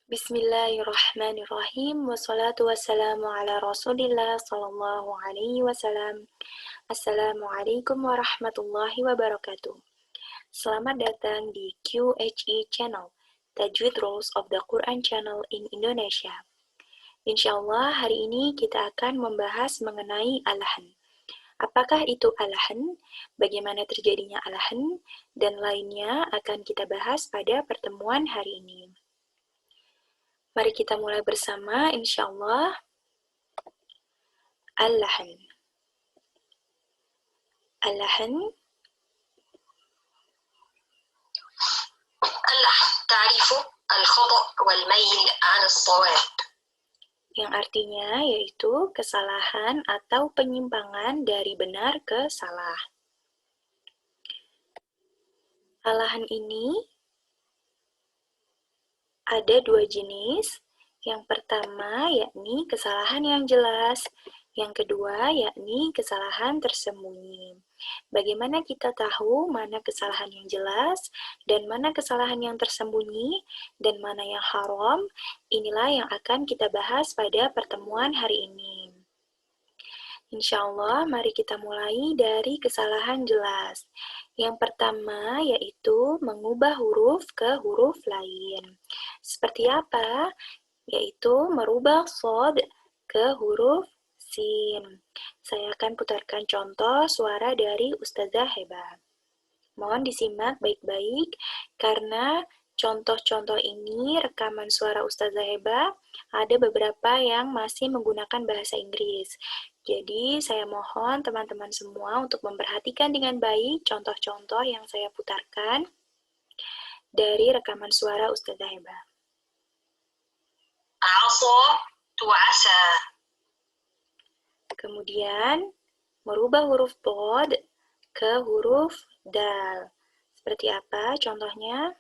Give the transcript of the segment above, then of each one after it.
Bismillahirrahmanirrahim. Wassalatu wassalamu ala Rasulillah sallallahu alaihi wasallam. Assalamualaikum warahmatullahi wabarakatuh. Selamat datang di QHE Channel, Tajwid Rules of the Quran Channel in Indonesia. Insyaallah hari ini kita akan membahas mengenai alahan. Apakah itu alahan, bagaimana terjadinya alahan, dan lainnya akan kita bahas pada pertemuan hari ini. Mari kita mulai bersama, insyaallah. Al-lahan. Al-lahan. اللحن تعريف الخطأ والميل عن الصواب. Yang artinya yaitu kesalahan atau penyimpangan dari benar ke salah. Alahan ini ada dua jenis. Yang pertama yakni kesalahan yang jelas, yang kedua yakni kesalahan tersembunyi. Bagaimana kita tahu mana kesalahan yang jelas dan mana kesalahan yang tersembunyi dan mana yang haram? Inilah yang akan kita bahas pada pertemuan hari ini. Insyaallah, mari kita mulai dari kesalahan jelas. Yang pertama yaitu mengubah huruf ke huruf lain. Seperti apa? Yaitu merubah shad ke huruf sin. Saya akan putarkan contoh suara dari Ustazah Heba. Mohon disimak baik-baik karena contoh-contoh ini rekaman suara Ustazah Heba ada beberapa yang masih menggunakan bahasa Inggris. Jadi saya mohon teman-teman semua untuk memperhatikan dengan baik contoh-contoh yang saya putarkan dari rekaman suara Ustazah Heba. عصا تعسى. Kemudian merubah huruf dhad ke huruf dal. Seperti apa contohnya?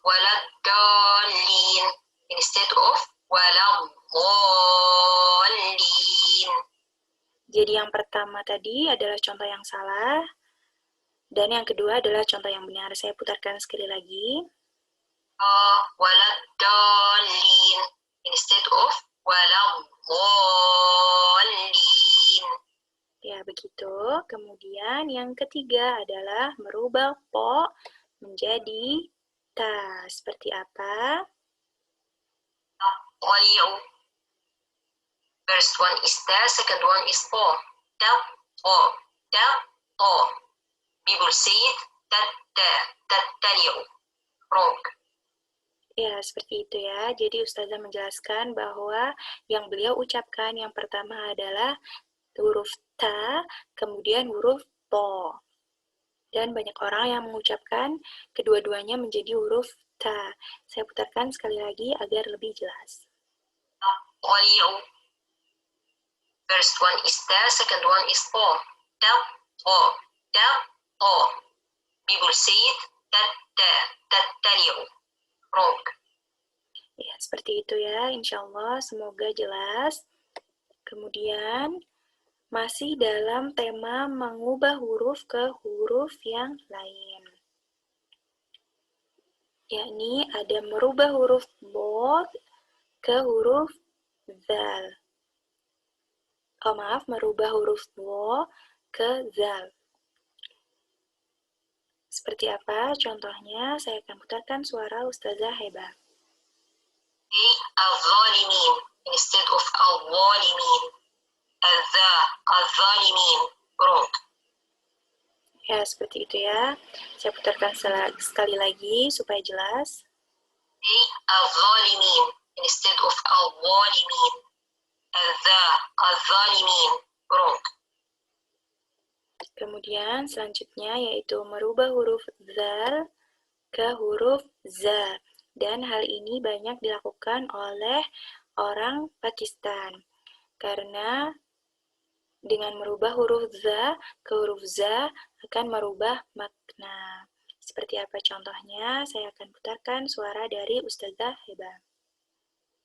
ولا الضالين instead of ولا الضالين. Jadi yang pertama tadi adalah contoh yang salah, dan yang kedua adalah contoh yang benar. Saya putarkan sekali lagi. ولا الضالين instead of ولا الضالين. Ya, begitu. Kemudian yang ketiga adalah merubah po menjadi ta. Seperti apa? ضيع. First one is ta, second one is po. Ta, po, ta, po. People say it tattali'u. Wrong. Ya, seperti itu ya. Jadi Ustazah menjelaskan bahwa yang beliau ucapkan yang pertama adalah huruf ta, kemudian huruf to. Dan banyak orang yang mengucapkan kedua-duanya menjadi huruf ta. Saya putarkan sekali lagi agar lebih jelas. ضيع. First one is ta, second one is po. Ta, po, ta, po. People say it tattali'u. Wrong. Ya, seperti itu ya. Insyaallah semoga jelas. Kemudian masih dalam tema mengubah huruf ke huruf yang lain. Yakni ada merubah huruf bod ke huruf zal. Oh maaf, merubah huruf wo ke zal. Seperti apa contohnya? Saya akan putarkan suara Ustazah Heba. الظالمين instead of الظالمين. الظالمين. Wrong. Ya, seperti itu ya. Saya putarkan sekali lagi supaya jelas. الظالمين instead of الظالمين. الظالمين. Wrong. Kemudian selanjutnya yaitu merubah huruf zal ke huruf za. Dan hal ini banyak dilakukan oleh orang Pakistan. Karena dengan merubah huruf za ke huruf za akan merubah makna. Seperti apa contohnya? Saya akan putarkan suara dari Ustazah Heba.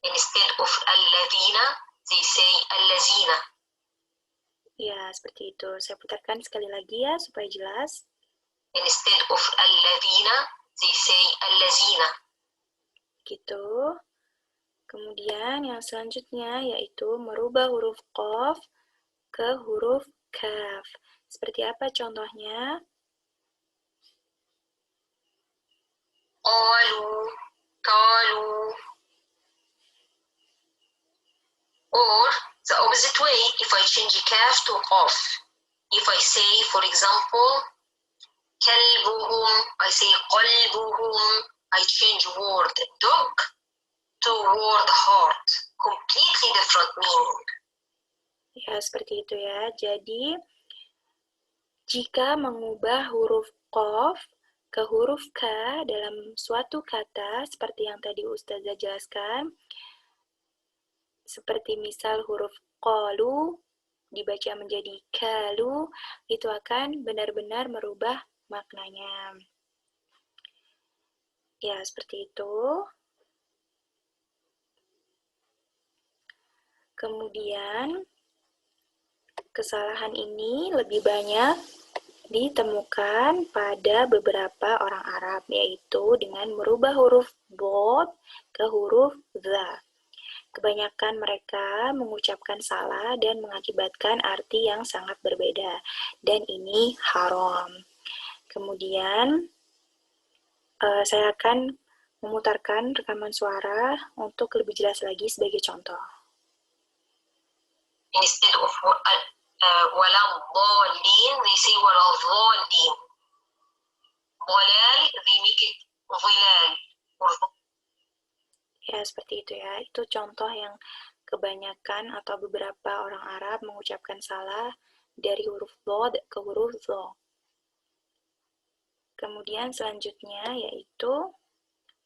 Instead of alladzina, they say allazina. Ya, seperti itu. Saya putarkan sekali lagi ya supaya jelas. Instead of alladzina, they say allazina. Gitu. Kemudian yang selanjutnya yaitu merubah huruf qaf ke huruf kaf. Seperti apa contohnya? قالوا قالوا. Or the opposite way, if I change kaf to qaf. If I say, for example, كلبهم, I say قلبهم. I change word dog to word heart. Completely different meaning. Ya, seperti itu ya. Jadi, jika mengubah huruf qaf ke huruf k dalam suatu kata, seperti yang tadi Ustazah jelaskan, seperti misal huruf qalu dibaca menjadi kalu, itu akan benar-benar merubah maknanya. Ya, seperti itu. Kemudian, kesalahan ini lebih banyak ditemukan pada beberapa orang Arab, yaitu dengan merubah huruf bod ke huruf za. Kebanyakan mereka mengucapkan salah dan mengakibatkan arti yang sangat berbeda, dan ini haram. Kemudian, saya akan memutarkan rekaman suara untuk lebih jelas lagi sebagai contoh. Instead of ولا الضالين, they say ولا الضالين. ضلال, they make it ظلال. Ya, seperti itu ya. Itu contoh yang kebanyakan atau beberapa orang Arab mengucapkan salah dari huruf dhad ke huruf dha. Kemudian selanjutnya yaitu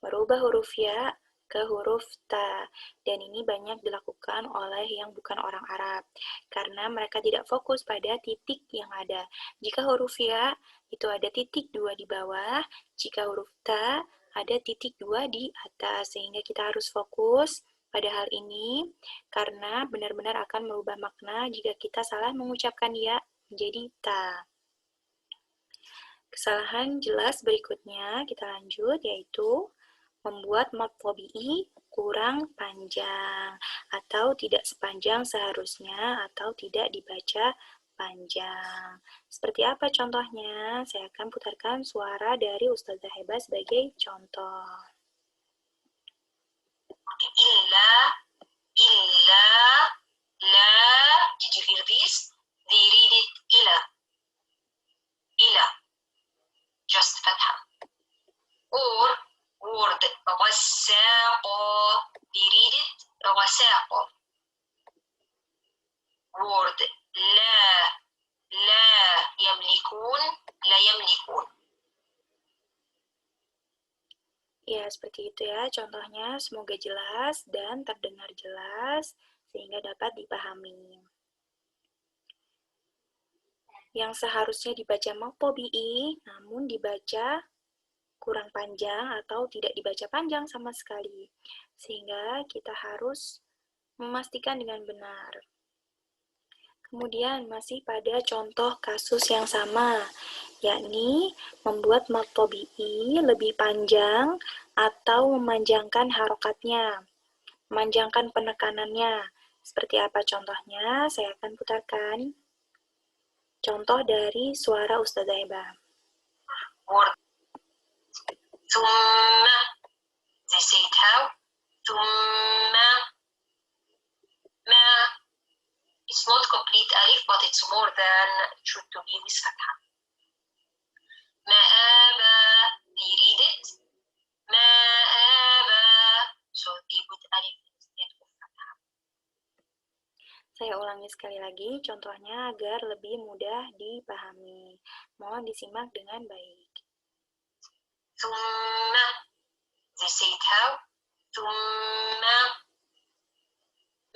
merubah huruf ya ke huruf ta. Dan ini banyak dilakukan oleh yang bukan orang Arab, karena mereka tidak fokus pada titik yang ada. Jika huruf ya itu ada titik 2 di bawah, jika huruf ta ada titik 2 di atas, sehingga kita harus fokus pada hal ini, karena benar-benar akan merubah makna jika kita salah mengucapkan ya menjadi ta. Kesalahan jelas berikutnya, kita lanjut, yaitu membuat mad tabi'i kurang panjang atau tidak sepanjang seharusnya atau tidak dibaca panjang. Seperti apa contohnya? Saya akan putarkan suara dari Ustazah Heba sebagai contoh. Illa, illa, la. Did you hear this? They read it ila. Ila. Just fatha. Or word غساق, they read it غساق. Word لا, لا يملكون, لا يملكون. Ya, seperti itu ya contohnya. Semoga jelas dan terdengar jelas sehingga dapat dipahami. Yang seharusnya dibaca mad tabi'i namun dibaca kurang panjang atau tidak dibaca panjang sama sekali. Sehingga kita harus memastikan dengan benar. Kemudian masih pada contoh kasus yang sama, yakni membuat mad tabi'i lebih panjang atau memanjangkan harokatnya, memanjangkan penekanannya. Seperti apa contohnya? Saya akan putarkan contoh dari suara Ustazah Heba. Word ثم, they say it how? ثم, ما. It's not complete alif, but it's more than it should to be with fatha. Ma'aba, they read it. Ma'aba, so they put alif instead of fatha. Saya ulangi sekali lagi contohnya agar lebih mudah dipahami. Mohon disimak dengan baik. ثم, they say it how? ثم,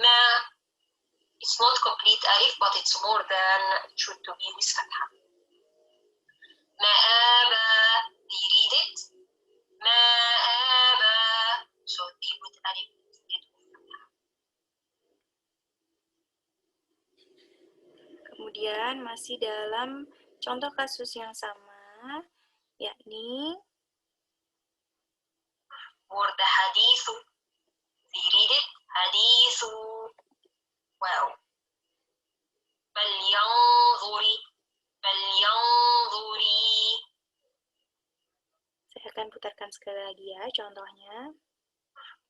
ما. It's not complete alif, but it's more than it should to be with fatha. Ma'aba, they read it. Ma'aba, so they put alif instead of fatha. Kemudian masih dalam contoh kasus yang sama, yakni word hadith sekali lagi ya contohnya.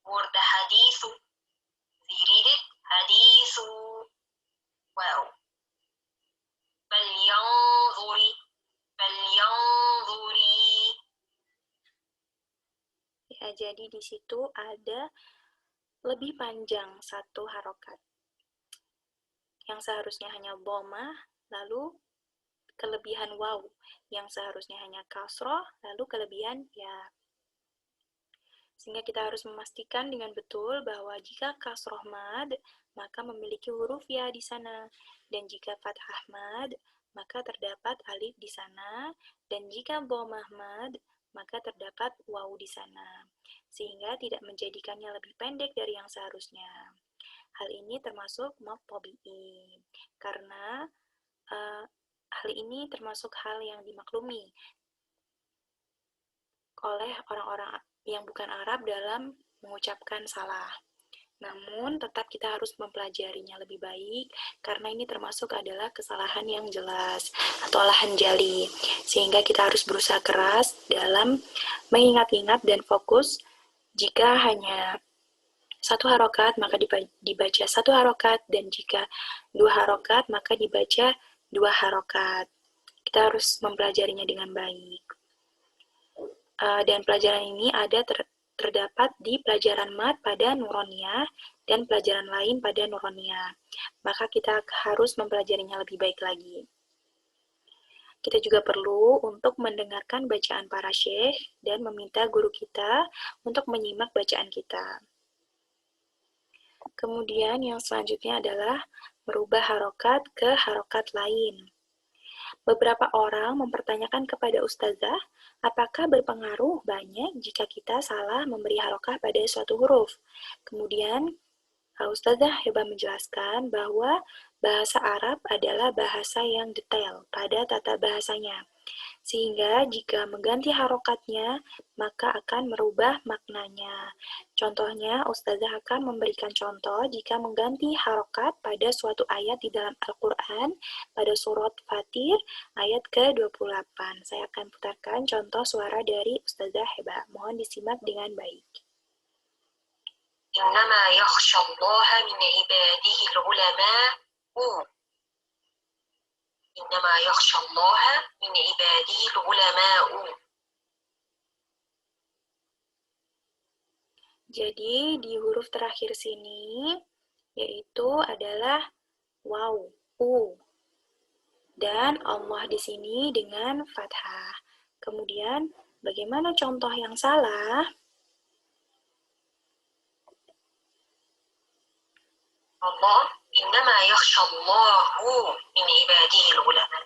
Word hadithu. They read it hadithu. Wow. فلينظري فلينظري. Ya, jadi di situ ada lebih panjang satu harokat. Yang seharusnya hanya dhamma, lalu kelebihan waw. Yang seharusnya hanya kasroh, lalu kelebihan ya. Sehingga kita harus memastikan dengan betul bahwa jika kasroh mad, maka memiliki huruf ya di sana. Dan jika fathah mad, maka terdapat alif di sana. Dan jika dhammah mad, maka terdapat waw di sana. Sehingga tidak menjadikannya lebih pendek dari yang seharusnya. Hal ini termasuk mad tabi'i. Karena hal ini termasuk hal yang dimaklumi oleh orang-orang yang bukan Arab dalam mengucapkan salah. Namun, tetap kita harus mempelajarinya lebih baik, karena ini termasuk adalah kesalahan yang jelas, atau lahan jali. Sehingga kita harus berusaha keras dalam mengingat-ingat dan fokus. Jika hanya satu harokat, maka dibaca satu harokat, dan jika dua harokat, maka dibaca dua harokat. Kita harus mempelajarinya dengan baik. Dan pelajaran ini terdapat di pelajaran mat pada Nuroniyah dan pelajaran lain pada Nuroniyah. Maka kita harus mempelajarinya lebih baik lagi. Kita juga perlu untuk mendengarkan bacaan para syekh dan meminta guru kita untuk menyimak bacaan kita. Kemudian yang selanjutnya adalah merubah harokat ke harokat lain. Beberapa orang mempertanyakan kepada ustazah, apakah berpengaruh banyak jika kita salah memberi harokah pada suatu huruf? Kemudian, Ustazah Heba menjelaskan bahwa bahasa Arab adalah bahasa yang detail pada tata bahasanya. Sehingga jika mengganti harokatnya, maka akan merubah maknanya. Contohnya, Ustazah akan memberikan contoh jika mengganti harokat pada suatu ayat di dalam Al-Quran pada surat Fatir ayat ke-28. Saya akan putarkan contoh suara dari Ustazah Heba. Mohon disimak dengan baik. إنما يخشى الله من عباده العلماء. إنما يخشى الله من عباده العلماء. Jadi di huruf terakhir sini yaitu adalah waw, u. Dan Allah di sini dengan fathah. Kemudian bagaimana contoh yang salah? Allah, innama yakhsha Allahu min ibadihi al-ulama.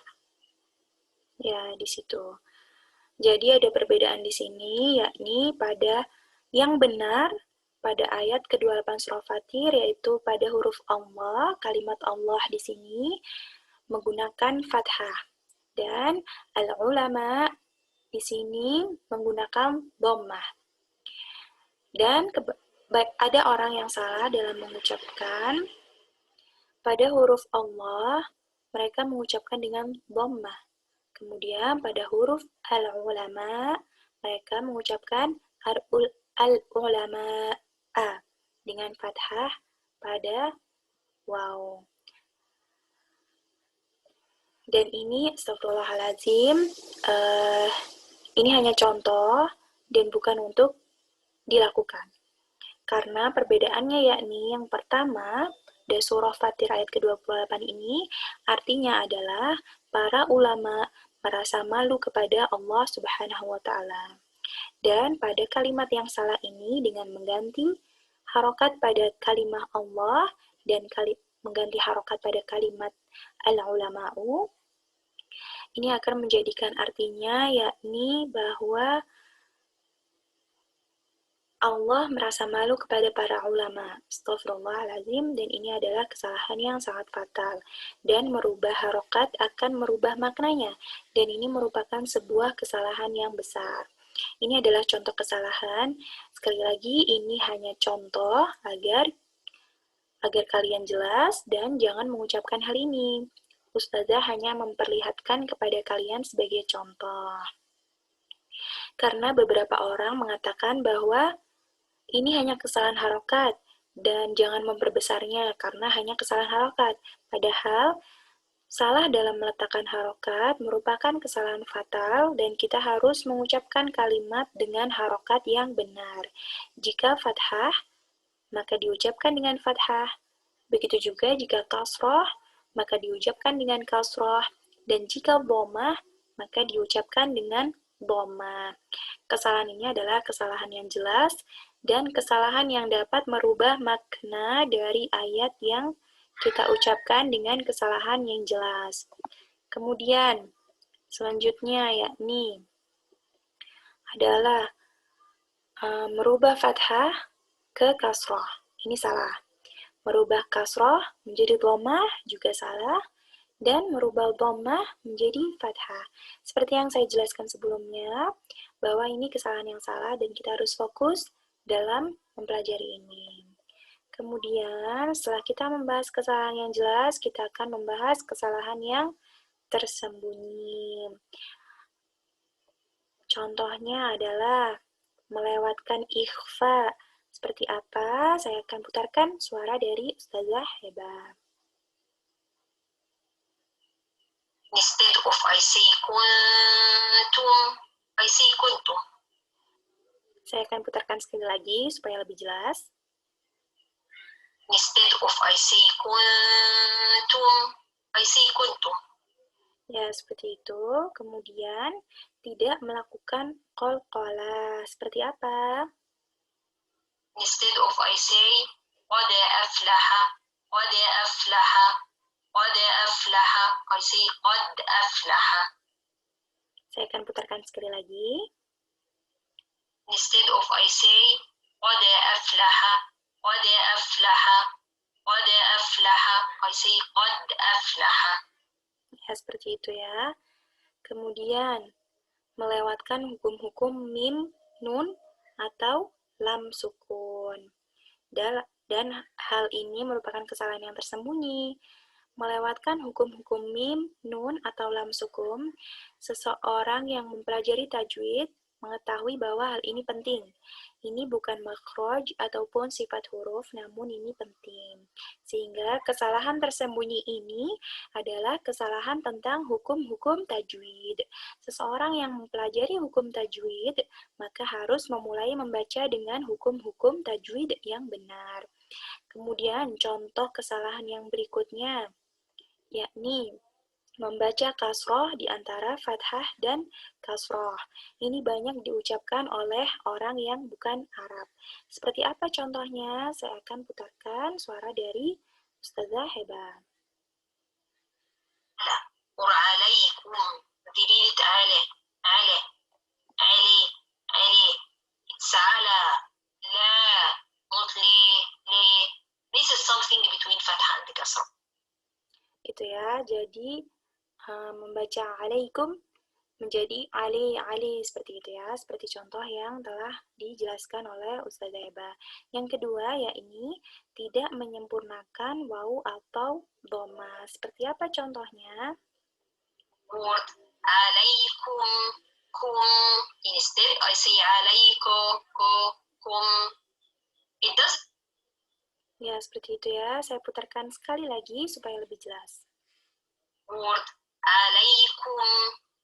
Ya, di situ. Jadi ada perbedaan di sini, yakni pada yang benar pada ayat ke-28 surah Fatir, yaitu pada huruf Allah, kalimat Allah di sini menggunakan fathah. Dan al-ulama di sini menggunakan dhammah. Dan ada orang yang salah dalam mengucapkan pada huruf Allah, mereka mengucapkan dengan dhammah. Kemudian pada huruf al-ulama, mereka mengucapkan al-ulama dengan fathah pada waw. Dan ini, astagfirullahaladzim, ini hanya contoh dan bukan untuk dilakukan. Karena perbedaannya yakni yang pertama, dari surah Fatir ayat ke-28 ini, artinya adalah para ulama merasa malu kepada Allah Subhanahu wa Ta'ala. Dan pada kalimat yang salah ini, dengan mengganti harokat pada kalimat Allah dan mengganti harokat pada kalimat al-ulama'u, ini akan menjadikan artinya yakni bahwa Allah merasa malu kepada para ulama. Astaghfirullahaladzim, dan ini adalah kesalahan yang sangat fatal. Dan merubah harokat akan merubah maknanya. Dan ini merupakan sebuah kesalahan yang besar. Ini adalah contoh kesalahan. Sekali lagi, ini hanya contoh agar kalian jelas dan jangan mengucapkan hal ini. Ustazah hanya memperlihatkan kepada kalian sebagai contoh. Karena beberapa orang mengatakan bahwa ini hanya kesalahan harokat dan jangan memperbesarnya karena hanya kesalahan harokat. Padahal salah dalam meletakkan harokat merupakan kesalahan fatal dan kita harus mengucapkan kalimat dengan harokat yang benar. Jika fathah, maka diucapkan dengan fathah. Begitu juga jika kasroh, maka diucapkan dengan kasroh. Dan jika dhammah, maka diucapkan dengan dhammah. Kesalahan ini adalah kesalahan yang jelas dan kesalahan yang dapat merubah makna dari ayat yang kita ucapkan dengan kesalahan yang jelas. Kemudian, selanjutnya yakni adalah merubah fathah ke kasroh. Ini salah. Merubah kasroh menjadi dhammah juga salah. Dan merubah dhammah menjadi fathah. Seperti yang saya jelaskan sebelumnya, bahwa ini kesalahan yang salah dan kita harus fokus dalam mempelajari ini. Kemudian, setelah kita membahas kesalahan yang jelas, kita akan membahas kesalahan yang tersembunyi. Contohnya adalah melewatkan ikhfa. Seperti apa? Saya akan putarkan suara dari Ustazah Heba. Instead of I say kuntum, I say kuntum. Saya akan putarkan sekali lagi supaya lebih jelas. Instead of I say kuntum, I say kuntum. Ya, seperti itu. Kemudian, tidak melakukan qalqalah. Seperti apa? Instead of I say qad aflaha, qad aflaha, qad aflaha, I say qad aflaha. Saya akan putarkan sekali lagi. Instead of I say qad aflaha, qad aflaha, qad aflaha, I say qad aflaha. Ya, seperti itu ya. Kemudian, melewatkan hukum-hukum mim, nun, atau lam sukun. Dan hal ini merupakan kesalahan yang tersembunyi. Melewatkan hukum-hukum mim, nun, atau lam sukun, seseorang yang mempelajari tajwid mengetahui bahwa hal ini penting. Ini bukan makhraj ataupun sifat huruf, namun ini penting. Sehingga kesalahan tersembunyi ini adalah kesalahan tentang hukum-hukum tajwid. Seseorang yang mempelajari hukum tajwid, maka harus memulai membaca dengan hukum-hukum tajwid yang benar. Kemudian contoh kesalahan yang berikutnya, yakni membaca kasroh di antara fathah dan kasroh. Ini banyak diucapkan oleh orang yang bukan Arab. Seperti apa contohnya? Saya akan putarkan suara dari Ustazah Heba. قر عليكم دليل تعالى على علي علي it's على لا not لي this is something between fathah and kasrah. Itu ya, jadi membaca alaikum menjadi ali seperti itu ya, seperti contoh yang telah dijelaskan oleh Ustazah Eba. Yang kedua yakni tidak menyempurnakan waw atau dhamma. Seperti apa contohnya? Word alaikum kum, instead I say alaiko kum. It does. Ya, seperti itu ya. Saya putarkan sekali lagi supaya lebih jelas. Word alaikum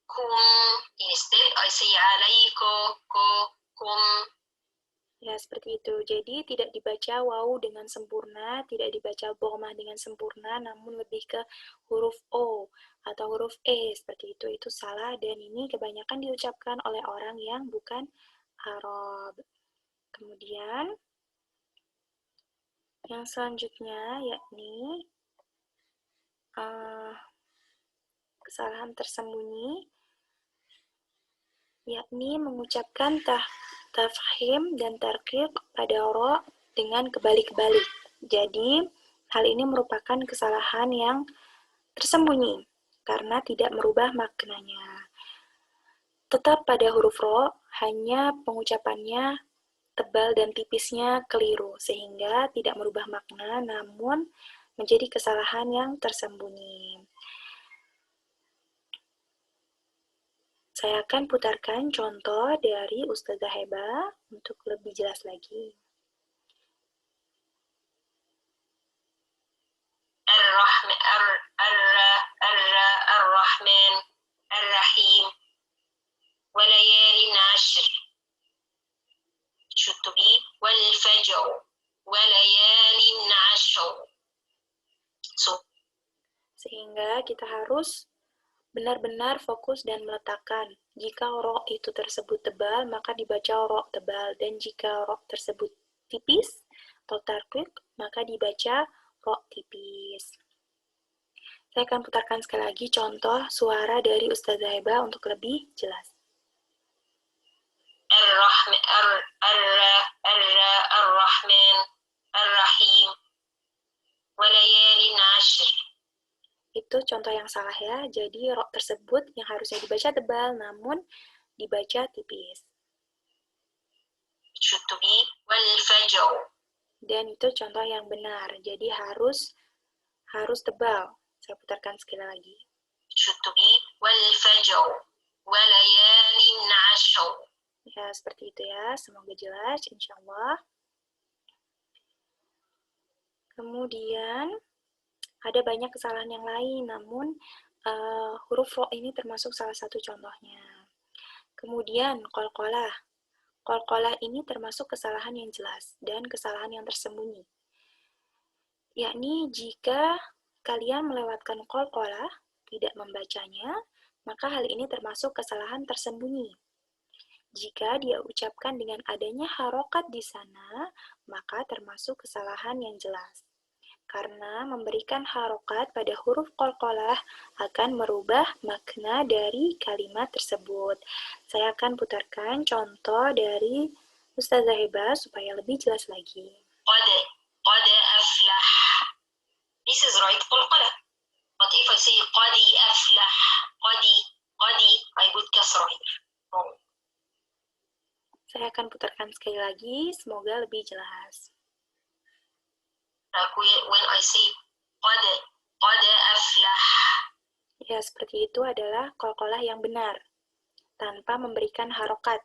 kum, instead I say alaiko kum. Ya, seperti itu. Jadi, tidak dibaca waw dengan sempurna, tidak dibaca dhammah dengan sempurna, namun lebih ke huruf O atau huruf E, seperti itu. Itu salah, dan ini kebanyakan diucapkan oleh orang yang bukan Arab. Kemudian, yang selanjutnya yakni kesalahan tersembunyi, yakni mengucapkan tafkhim dan tarqiq pada ro dengan kebalik-balik. Jadi, hal ini merupakan kesalahan yang tersembunyi karena tidak merubah maknanya. Tetap pada huruf ro, hanya pengucapannya tebal dan tipisnya keliru, sehingga tidak merubah makna, namun menjadi kesalahan yang tersembunyi. Saya akan putarkan contoh dari Ustazah Heba untuk lebih jelas lagi. الرحمن الرحيم وليال عشر should to be والفجر وليال عشر. So, sehingga kita harus benar-benar fokus dan meletakkan. Jika ro itu tersebut tebal, maka dibaca ro tebal. Dan jika ro tersebut tipis atau tarqiq, maka dibaca ro tipis. Saya akan putarkan sekali lagi contoh suara dari Ustazah Heba untuk lebih jelas. الرحمن الرحيم وليال عشر. Itu contoh yang salah ya. Jadi ro tersebut yang harusnya dibaca tebal namun dibaca tipis. Should to be والفجر. Dan itu contoh yang benar. Jadi harus tebal. Saya putarkan sekali lagi. Should to be والفجر وليال عشر. Ya, seperti itu ya. Semoga jelas, insya Allah. Kemudian, ada banyak kesalahan yang lain, namun huruf ro ini termasuk salah satu contohnya. Kemudian, qalqalah. Qalqalah ini termasuk kesalahan yang jelas dan kesalahan yang tersembunyi. Yakni jika kalian melewatkan qalqalah, tidak membacanya, maka hal ini termasuk kesalahan tersembunyi. Jika dia ucapkan dengan adanya harokat di sana, maka termasuk kesalahan yang jelas. Karena memberikan harokat pada huruf qalqalah akan merubah makna dari kalimat tersebut. Saya akan putarkan contoh dari Ustazah Heba supaya lebih jelas lagi. قد أفلح. This is right qalqalah. But if I say قد أفلح, قد I put kasrah here. Wrong. Saya akan putarkan sekali lagi, semoga lebih jelas. When I say قد أفلح. Ya, seperti itu adalah qalqalah yang benar, tanpa memberikan harokat.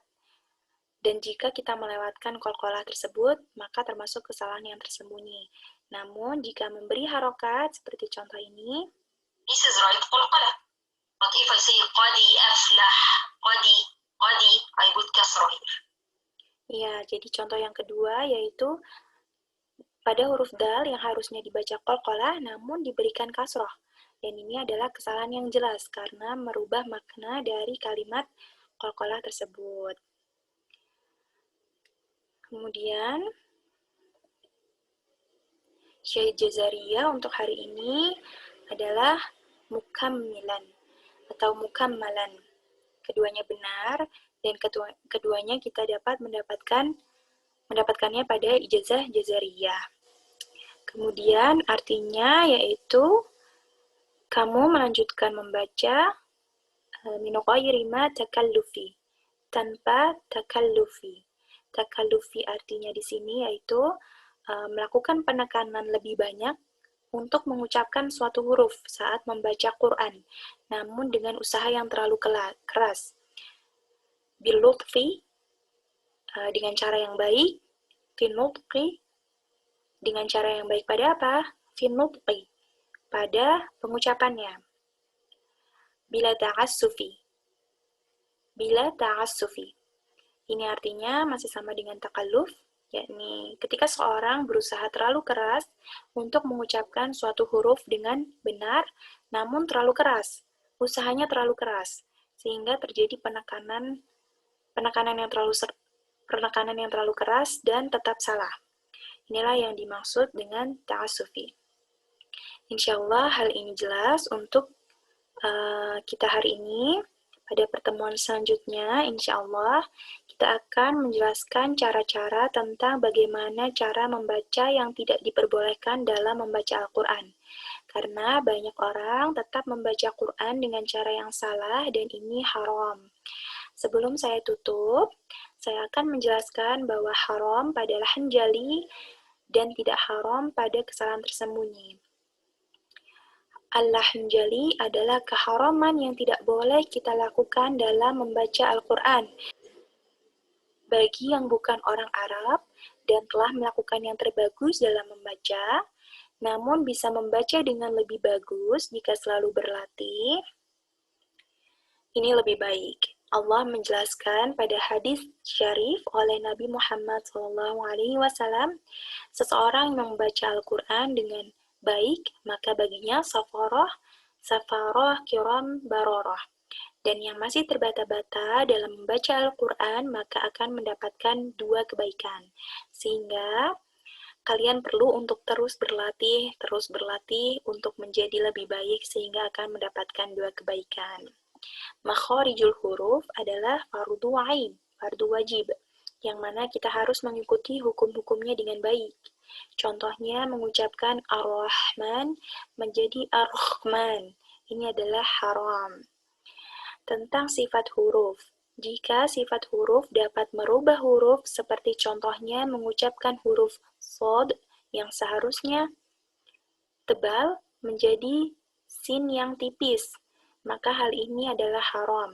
Dan jika kita melewatkan qalqalah tersebut, maka termasuk kesalahan yang tersembunyi. Namun, jika memberi harokat, seperti contoh ini, this is right qalqalah. But if I say قد أفلح, قد I put kasrah here. Ya, jadi contoh yang kedua yaitu pada huruf dal yang harusnya dibaca qalqalah namun diberikan kasroh. Dan ini adalah kesalahan yang jelas karena merubah makna dari kalimat qalqalah tersebut. Kemudian, syahid jazariyah untuk hari ini adalah mukammilan atau mukammalan. Keduanya benar dan keduanya kita dapat mendapatkannya pada ijazah jazariyah. Kemudian artinya yaitu kamu melanjutkan membaca min ghairi ma takallufi, tanpa takallufi. Takallufi artinya di sini yaitu melakukan penekanan lebih banyak untuk mengucapkan suatu huruf saat membaca Quran, namun dengan usaha yang terlalu keras. Bilutfi, dengan cara yang baik, finutqi, dengan cara yang baik pada apa? Finutqi, pada pengucapannya. Bila ta'assufi, ini artinya masih sama dengan takalluf, yakni ketika seorang berusaha terlalu keras untuk mengucapkan suatu huruf dengan benar, namun terlalu keras, usahanya terlalu keras, sehingga terjadi penekanan yang terlalu keras dan tetap salah. Inilah yang dimaksud dengan ta'assufi. Insyaallah hal ini jelas untuk kita hari ini. Pada pertemuan selanjutnya, insyaallah kita akan menjelaskan cara-cara tentang bagaimana cara membaca yang tidak diperbolehkan dalam membaca Al-Quran. Karena banyak orang tetap membaca Quran dengan cara yang salah dan ini haram. Sebelum saya tutup, saya akan menjelaskan bahwa haram pada lahan jali dan tidak haram pada kesalahan tersembunyi. Al-Hanjali adalah keharaman yang tidak boleh kita lakukan dalam membaca Al-Quran. Bagi yang bukan orang Arab dan telah melakukan yang terbagus dalam membaca, namun bisa membaca dengan lebih bagus jika selalu berlatih, ini lebih baik. Allah menjelaskan pada hadis syarif oleh Nabi Muhammad SAW, seseorang yang membaca Al-Quran dengan baik, maka baginya safaroh kiram baroroh. Dan yang masih terbata-bata dalam membaca Al-Quran, maka akan mendapatkan 2 kebaikan. Sehingga kalian perlu untuk terus berlatih untuk menjadi lebih baik sehingga akan mendapatkan 2 kebaikan. Makharijul huruf adalah fardu ain, fardu wajib, yang mana kita harus mengikuti hukum-hukumnya dengan baik. Contohnya mengucapkan Ar-Rahman menjadi Ar-Rahman. Ini adalah haram. Tentang sifat huruf. Jika sifat huruf dapat merubah huruf seperti contohnya mengucapkan huruf sod yang seharusnya tebal menjadi sin yang tipis, maka hal ini adalah haram.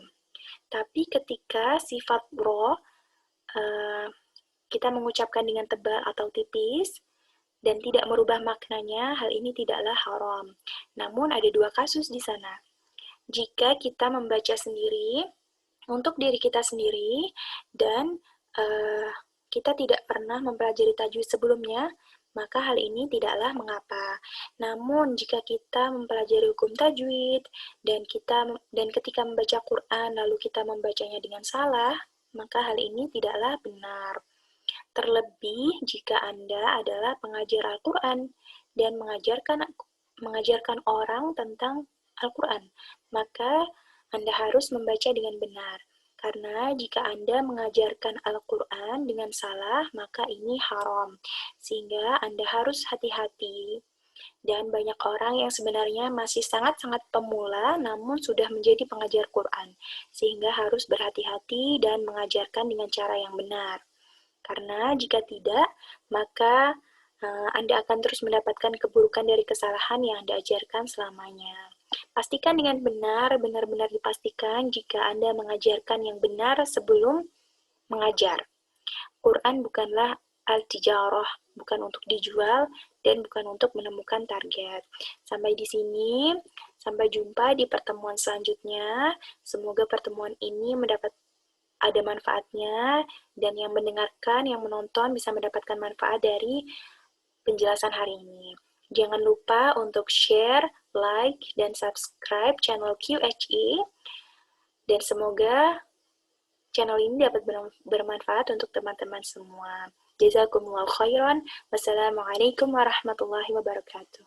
Tapi ketika sifat ro kita mengucapkan dengan tebal atau tipis dan tidak merubah maknanya, hal ini tidaklah haram. Namun ada 2 kasus di sana. Jika kita membaca sendiri untuk diri kita sendiri dan kita tidak pernah mempelajari tajwid sebelumnya, maka hal ini tidaklah mengapa. Namun jika kita mempelajari hukum tajwid dan ketika membaca Quran lalu kita membacanya dengan salah, maka hal ini tidaklah benar. Terlebih jika Anda adalah pengajar Al-Quran dan mengajarkan orang tentang Al-Quran, maka Anda harus membaca dengan benar. Karena jika Anda mengajarkan Al-Quran dengan salah, maka ini haram. Sehingga Anda harus hati-hati. Dan banyak orang yang sebenarnya masih sangat-sangat pemula, namun sudah menjadi pengajar Quran. Sehingga harus berhati-hati dan mengajarkan dengan cara yang benar. Karena jika tidak, maka Anda akan terus mendapatkan keburukan dari kesalahan yang Anda ajarkan selamanya. Pastikan dengan benar-benar dipastikan jika Anda mengajarkan yang benar sebelum mengajar. Quran bukanlah al-tijarah, bukan untuk dijual dan bukan untuk menemukan target. Sampai di sini, sampai jumpa di pertemuan selanjutnya. Semoga pertemuan ini ada manfaatnya dan yang mendengarkan, yang menonton bisa mendapatkan manfaat dari penjelasan hari ini. Jangan lupa untuk share, like, dan subscribe channel QHE. Dan semoga channel ini dapat bermanfaat untuk teman-teman semua. Jazakumullahu khairan. Wassalamualaikum warahmatullahi wabarakatuh.